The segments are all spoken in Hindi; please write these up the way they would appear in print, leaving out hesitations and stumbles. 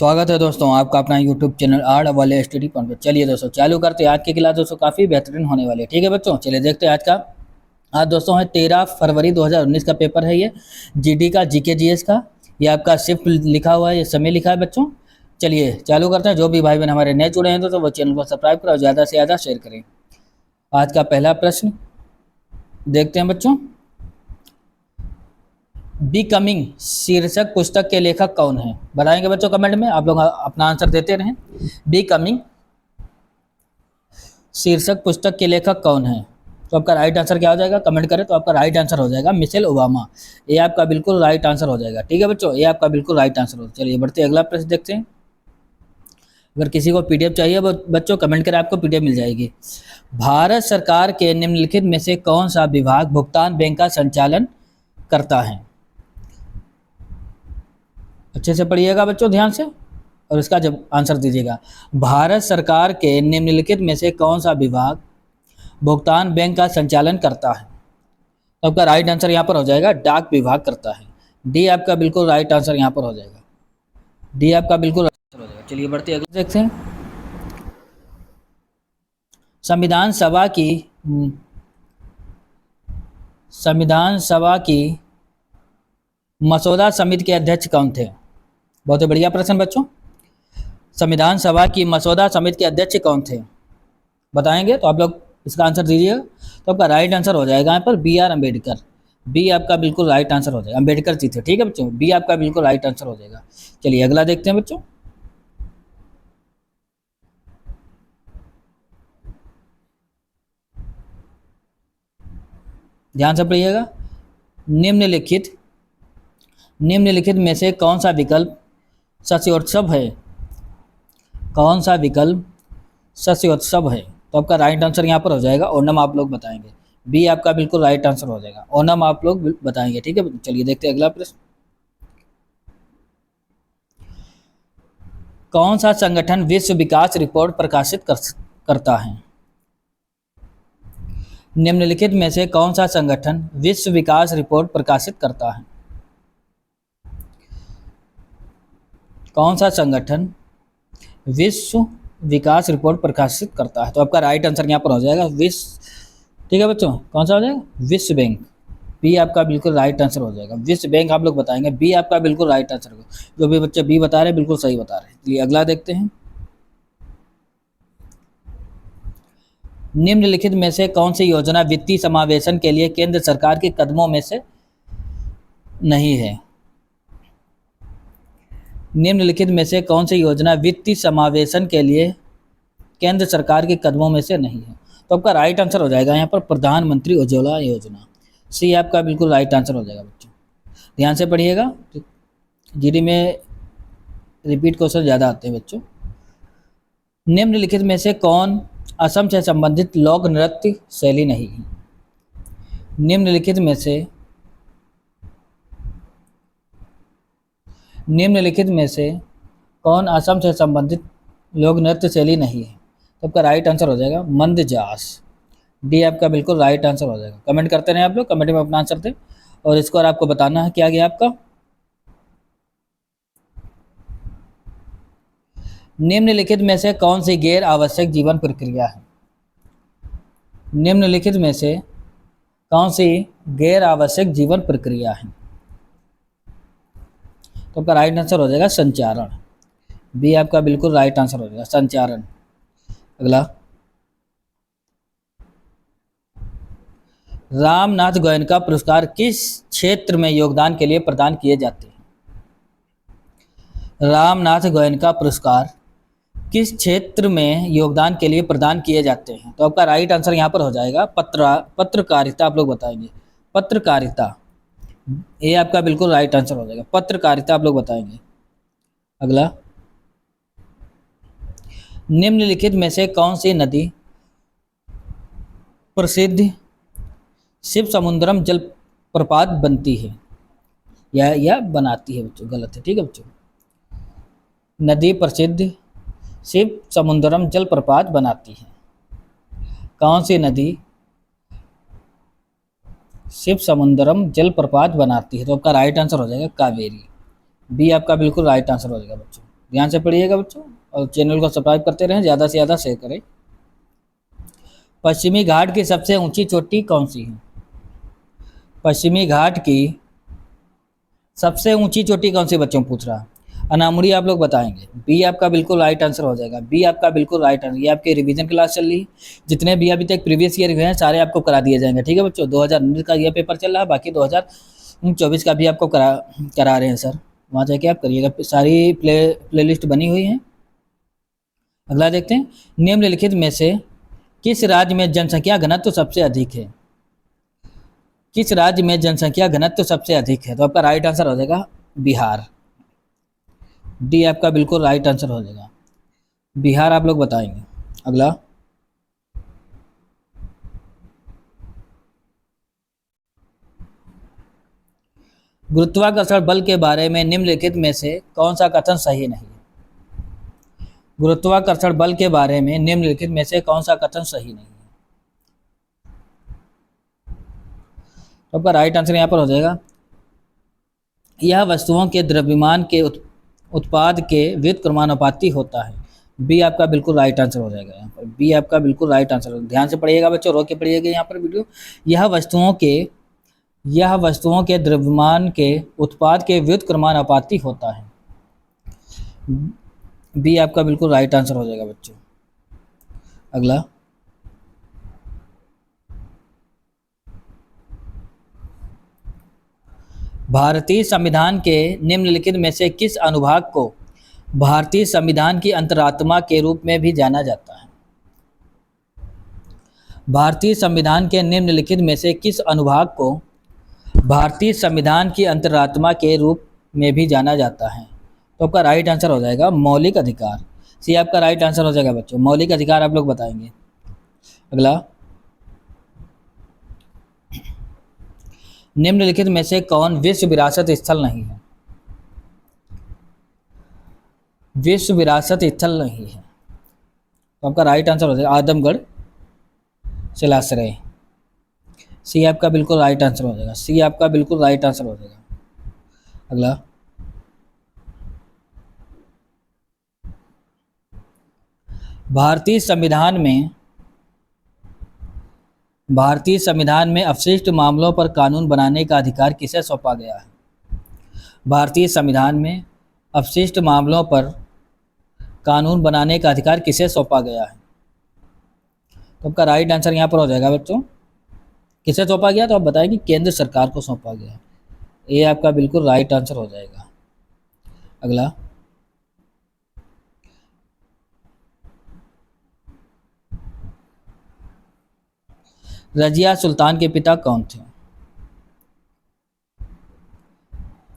स्वागत है दोस्तों आपका अपना यूट्यूब चैनल आर्ट वाले स्टडी पॉइंट पर। चलिए दोस्तों चालू करते हैं आज की क्लास। दोस्तों काफ़ी बेहतरीन होने वाली है। ठीक है बच्चों, चलिए देखते हैं आज का। आज दोस्तों है 13 फरवरी 2019 का पेपर है ये जीडी का, जीके जीएस का। ये आपका शिफ्ट लिखा हुआ है, ये समय लिखा है बच्चों। चलिए चालू करते हैं। जो भी भाई बहन हमारे नए जुड़े हैं तो वो चैनल को सब्सक्राइब करें और ज़्यादा से ज़्यादा शेयर करें। आज का पहला प्रश्न देखते हैं बच्चों। बिकमिंग शीर्षक पुस्तक के लेखक कौन है? बताएंगे बच्चों कमेंट में, आप लोग अपना आंसर देते रहें। बिकमिंग शीर्षक पुस्तक के लेखक कौन है? तो आपका राइट आंसर क्या हो जाएगा? कमेंट करें तो आपका राइट आंसर हो जाएगा मिशेल ओबामा। ये आपका बिल्कुल राइट आंसर हो जाएगा। ठीक है बच्चों, ये आपका बिल्कुल राइट आंसर हो। चलिए बढ़ते हैं, अगला प्रश्न देखते हैं। अगर किसी को पीडीएफ चाहिए बच्चों कमेंट करें, आपको पीडीएफ मिल जाएगी। भारत सरकार के निम्नलिखित में से कौन सा विभाग भुगतान बैंक का संचालन करता है? अच्छे से पढ़िएगा बच्चों ध्यान से और इसका जब आंसर दीजिएगा। भारत सरकार के निम्नलिखित में से कौन सा विभाग भुगतान बैंक का संचालन करता है? तो आपका राइट आंसर यहाँ पर हो जाएगा डाक विभाग करता है। डी आपका बिल्कुल राइट आंसर यहाँ पर हो जाएगा। डी आपका बिल्कुल आंसर हो जाएगा। चलिए बढ़ते अगले देखते हैं। संविधान सभा की मसौदा समिति के अध्यक्ष कौन थे? बहुत ही बढ़िया प्रश्न बच्चों। संविधान सभा की मसौदा समिति के अध्यक्ष कौन थे? बताएंगे तो आप लोग इसका आंसर दीजिएगा। तो आपका राइट आंसर हो जाएगा यहाँ पर बी आर अम्बेडकर। बी आपका बिल्कुल राइट आंसर हो जाएगा। अम्बेडकर जी थे। ठीक है बच्चों, बी आपका बिल्कुल राइट आंसर हो जाएगा। चलिए अगला देखते हैं बच्चों। ध्यान से पढ़िएगा। निम्नलिखित में से कौन सा विकल्प शस्योत्सव है? कौन सा विकल्प शस्योत्सव है? तो आपका राइट आंसर यहाँ पर हो जाएगा ओणम। आप लोग बताएंगे। बी आपका बिल्कुल राइट आंसर हो जाएगा। ओणम आप लोग बताएंगे। ठीक है, चलिए देखते हैं अगला प्रश्न। कौन सा संगठन विश्व विकास रिपोर्ट प्रकाशित करता है? निम्नलिखित में से कौन सा संगठन विश्व विकास रिपोर्ट प्रकाशित करता है? कौन सा संगठन विश्व विकास रिपोर्ट प्रकाशित करता है? तो आपका राइट आंसर यहाँ पर हो जाएगा ठीक है बच्चों, कौन सा हो जाएगा? विश्व बैंक। बी आपका बिल्कुल राइट आंसर हो जाएगा। विश्व बैंक आप लोग बताएंगे। बी आपका बिल्कुल राइट आंसर होगा। जो भी बच्चे बी बता रहे हैं बिल्कुल सही बता रहे हैं। चलिए अगला देखते हैं। निम्नलिखित में से कौन सी योजना वित्तीय समावेशन के लिए केंद्र सरकार के कदमों में से नहीं है? निम्नलिखित में से कौन सी योजना वित्तीय समावेशन के लिए केंद्र सरकार के कदमों में से नहीं है? तो आपका राइट आंसर हो जाएगा यहाँ पर प्रधानमंत्री उज्ज्वला योजना। सी आपका बिल्कुल राइट आंसर हो जाएगा बच्चों। ध्यान से पढ़िएगा, जीडी में रिपीट क्वेश्चन ज़्यादा आते हैं बच्चों। निम्नलिखित में से कौन असम से संबंधित लोक नृत्य शैली नहीं है? निम्नलिखित में से कौन असम से संबंधित लोक नृत्य शैली नहीं है? तो आपका राइट आंसर हो जाएगा मंदजास। डी आपका बिल्कुल राइट आंसर हो जाएगा। कमेंट करते रहें आप लोग, कमेंट में अपना आंसर दें और इसको और आपको बताना है क्या गया आपका। निम्नलिखित में से कौन सी गैर आवश्यक जीवन प्रक्रिया है? निम्नलिखित में से कौन सी गैर आवश्यक जीवन प्रक्रिया है? तो आपका राइट आंसर हो जाएगा संचारण। बी आपका बिल्कुल राइट आंसर हो जाएगा संचारण। अगला, रामनाथ गोयनका पुरस्कार किस क्षेत्र में योगदान के लिए प्रदान किए जाते हैं? रामनाथ गोयनका पुरस्कार किस क्षेत्र में योगदान के लिए प्रदान किए जाते हैं? तो आपका राइट आंसर यहाँ पर हो जाएगा पत्रकारिता। आप लोग बताएंगे पत्रकारिता। ये आपका बिल्कुल राइट आंसर हो जाएगा पत्रकारिता। आप लोग बताएंगे। अगला, निम्नलिखित में से कौन सी नदी प्रसिद्ध शिव समुद्रम जल प्रपात बनती है या बनाती है? बच्चों गलत है। ठीक है बच्चों, नदी प्रसिद्ध शिव समुद्रम जल प्रपात बनाती है। कौन सी नदी शिव समुद्रम जल प्रपात बनाती है? तो आपका राइट आंसर हो जाएगा कावेरी। बी आपका बिल्कुल राइट आंसर हो जाएगा बच्चों। ध्यान से पढ़िएगा बच्चों, और चैनल को सब्सक्राइब करते रहें, ज़्यादा से ज़्यादा शेयर करें। पश्चिमी घाट की सबसे ऊंची चोटी कौन सी है? पश्चिमी घाट की सबसे ऊंची चोटी कौन सी बच्चों पूछ रहा? अनामुड़ी आप लोग बताएंगे। बी आपका बिल्कुल राइट आंसर हो जाएगा। बी आपका बिल्कुल राइट आंसर। ये आपकी रिवीजन क्लास चल रही है, जितने भी अभी तक प्रीवियस ईयर हुए हैं सारे आपको करा दिए जाएंगे। ठीक है बच्चों, 2019 का ये पेपर चल रहा है, बाकी 2024 का भी आपको करा रहे हैं सर, वहाँ जाके आप करिएगा। सारी प्ले लिस्ट बनी हुई है। अगला देखते हैं, निम्नलिखित में से किस राज्य में जनसंख्या घनत्व सबसे अधिक है? किस राज्य में जनसंख्या घनत्व सबसे अधिक है? तो आपका राइट आंसर हो जाएगा बिहार। डी आपका बिल्कुल राइट आंसर हो जाएगा, बिहार आप लोग बताएंगे। अगला, गुरुत्वाकर्षण बल के बारे में निम्नलिखित में से कौन सा कथन सही नहीं है? गुरुत्वाकर्षण बल के बारे में निम्नलिखित में से कौन सा कथन सही नहीं है? तो आपका राइट आंसर यहाँ पर हो जाएगा, यह वस्तुओं के द्रव्यमान के उत्पाद के व्युत्क्रमानुपाती होता है। बी आपका बिल्कुल राइट आंसर हो जाएगा यहाँ पर। बी आपका बिल्कुल राइट आंसर। ध्यान से पढ़िएगा बच्चों, रोक के पढ़िएगा यहाँ पर वीडियो। यह वस्तुओं के द्रव्यमान के उत्पाद के व्युत्क्रमानुपाती होता है। बी आपका बिल्कुल राइट आंसर हो जाएगा बच्चों। अगला, भारतीय संविधान के निम्नलिखित में से किस अनुभाग को भारतीय संविधान की अंतरात्मा के रूप में भी जाना जाता है? भारतीय संविधान के निम्नलिखित में से किस अनुभाग को भारतीय संविधान की अंतरात्मा के रूप में भी जाना जाता है? तो आपका राइट आंसर हो जाएगा मौलिक अधिकार। सी आपका राइट आंसर हो जाएगा बच्चों, मौलिक अधिकार आप लोग बताएंगे। अगला, निम्नलिखित में से कौन विश्व विरासत स्थल नहीं है? विश्व विरासत स्थल नहीं है, तो आपका राइट आंसर हो जाएगा आदमगढ़ शिलाश्रय। सी आपका बिल्कुल राइट आंसर हो जाएगा। सी आपका बिल्कुल राइट आंसर हो जाएगा। अगला, भारतीय संविधान में अपशिष्ट मामलों पर कानून बनाने का अधिकार किसे सौंपा गया है? भारतीय संविधान में अपशिष्ट मामलों पर कानून बनाने का अधिकार किसे सौंपा गया है? तो आपका राइट आंसर यहाँ पर हो जाएगा बच्चों, किसे सौंपा गया? तो आप बताएंगे केंद्र सरकार को सौंपा गया। ये आपका बिल्कुल राइट आंसर हो जाएगा। अगला, रजिया सुल्तान के पिता कौन थे?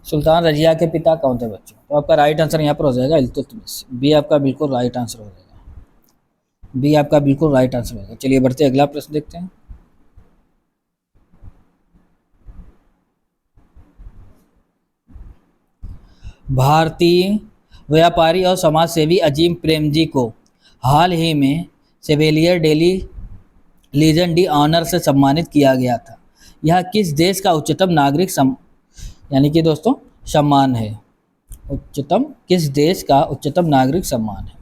सुल्तान रजिया के पिता कौन थे बच्चों? तो आपका राइट आंसर यहाँ पर हो जाएगा इल्तुतमिश। बी आपका बिल्कुल राइट आंसर हो जाएगा। बी आपका बिल्कुल राइट आंसर होगा। चलिए बढ़ते अगला प्रश्न देखते हैं। भारतीय व्यापारी और समाजसेवी अजीम प्रेमजी को हाल ही में सेवेलियर डेली लीजन डी ऑनर से सम्मानित किया गया था। यह किस देश का उच्चतम नागरिक यानी कि दोस्तों सम्मान है? उच्चतम किस देश का उच्चतम नागरिक सम्मान है?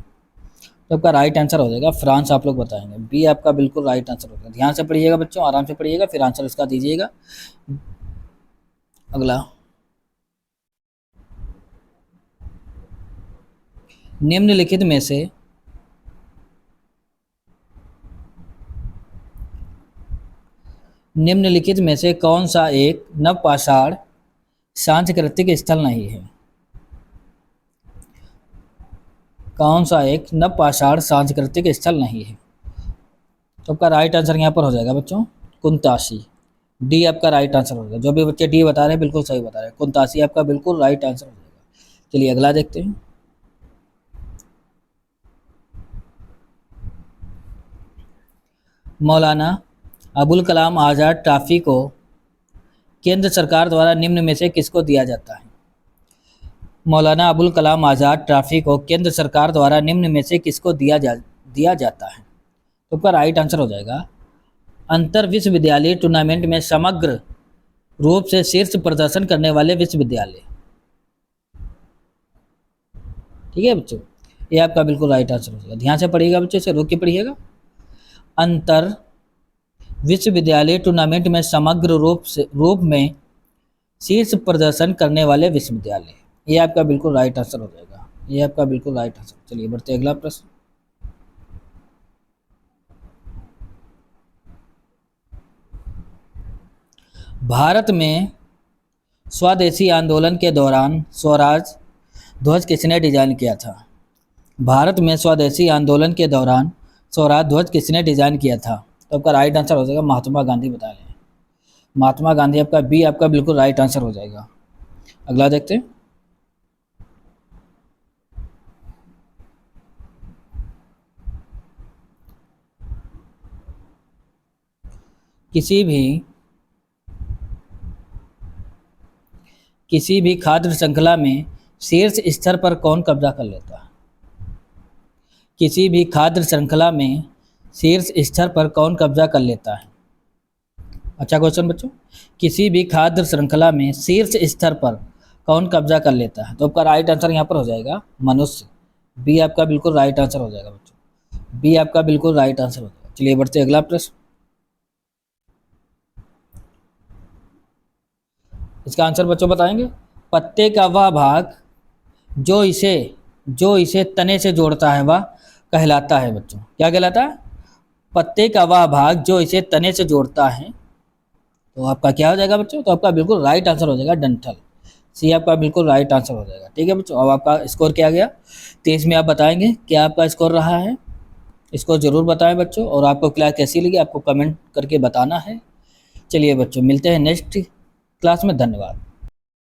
तो आपका राइट आंसर हो जाएगा फ्रांस आप लोग बताएंगे। बी आपका बिल्कुल राइट आंसर होगा। ध्यान से पढ़िएगा बच्चों, आराम से पढ़िएगा, फिर आंसर इसका दीजिएगा। अगला, निम्नलिखित में से कौन सा एक नवपाषाण सांस्कृतिक स्थल नहीं है? कौन सा एक नवपाषाण सांस्कृतिक स्थल नहीं है? तो आपका राइट आंसर यहाँ पर हो जाएगा बच्चों कुंतासी। डी आपका राइट आंसर हो जाएगा। जो भी बच्चे डी बता रहे हैं बिल्कुल सही बता रहे हैं, कुंतासी आपका बिल्कुल राइट आंसर हो जाएगा। चलिए अगला देखते हैं। मौलाना अबुल कलाम आज़ाद ट्रॉफी को केंद्र सरकार द्वारा निम्न में से किसको दिया जाता है? मौलाना अबुल कलाम आज़ाद ट्रॉफी को केंद्र सरकार द्वारा निम्न में से किसको दिया जाता है? तो आपका राइट आंसर हो जाएगा अंतर विश्वविद्यालय टूर्नामेंट में समग्र रूप से शीर्ष प्रदर्शन करने वाले विश्वविद्यालय। ठीक है बच्चों, ये आपका बिल्कुल राइट आंसर हो जाएगा। ध्यान से पढ़िएगा बच्चों, इसे रोक के पढ़िएगा। अंतर विश्वविद्यालय टूर्नामेंट में समग्र रूप में शीर्ष प्रदर्शन करने वाले विश्वविद्यालय, ये आपका बिल्कुल राइट आंसर हो जाएगा। ये आपका बिल्कुल राइट आंसर। चलिए बढ़ते अगला प्रश्न। भारत में स्वदेशी आंदोलन के दौरान स्वराज ध्वज किसने डिजाइन किया था? भारत में स्वदेशी आंदोलन के दौरान स्वराज ध्वज किसने डिजाइन किया था? तो आपका राइट आंसर हो जाएगा महात्मा गांधी, बता लें महात्मा गांधी। आपका बी आपका बिल्कुल राइट आंसर हो जाएगा। अगला देखते हैं। किसी भी खाद्य श्रृंखला में शीर्ष स्तर पर कौन कब्जा कर लेता है? किसी भी खाद्य श्रृंखला में शीर्ष स्तर पर कौन कब्जा कर लेता है? अच्छा क्वेश्चन बच्चों, किसी भी खाद्य श्रृंखला में शीर्ष स्तर पर कौन कब्जा कर लेता है? तो आपका राइट आंसर यहाँ पर हो जाएगा मनुष्य। बी आपका बिल्कुल राइट आंसर हो जाएगा बच्चों, बी आपका बिल्कुल राइट आंसर हो जाएगा। चलिए बढ़ते अगला प्रश्न। इसका आंसर बच्चों बताएंगे। पत्ते का वह भाग जो इसे तने से जोड़ता है वह कहलाता है बच्चों, क्या कहलाता है? पत्ते का वह भाग जो इसे तने से जोड़ता है, तो आपका क्या हो जाएगा बच्चों? तो आपका बिल्कुल राइट आंसर हो जाएगा डंठल। सी आपका बिल्कुल राइट आंसर हो जाएगा। ठीक है बच्चों, अब आपका स्कोर क्या गया 23 में, आप बताएंगे क्या आपका स्कोर रहा है। इसको ज़रूर बताएं बच्चों, और आपको क्लास कैसी लगी आपको कमेंट करके बताना है। चलिए बच्चों, मिलते हैं नेक्स्ट क्लास में। धन्यवाद।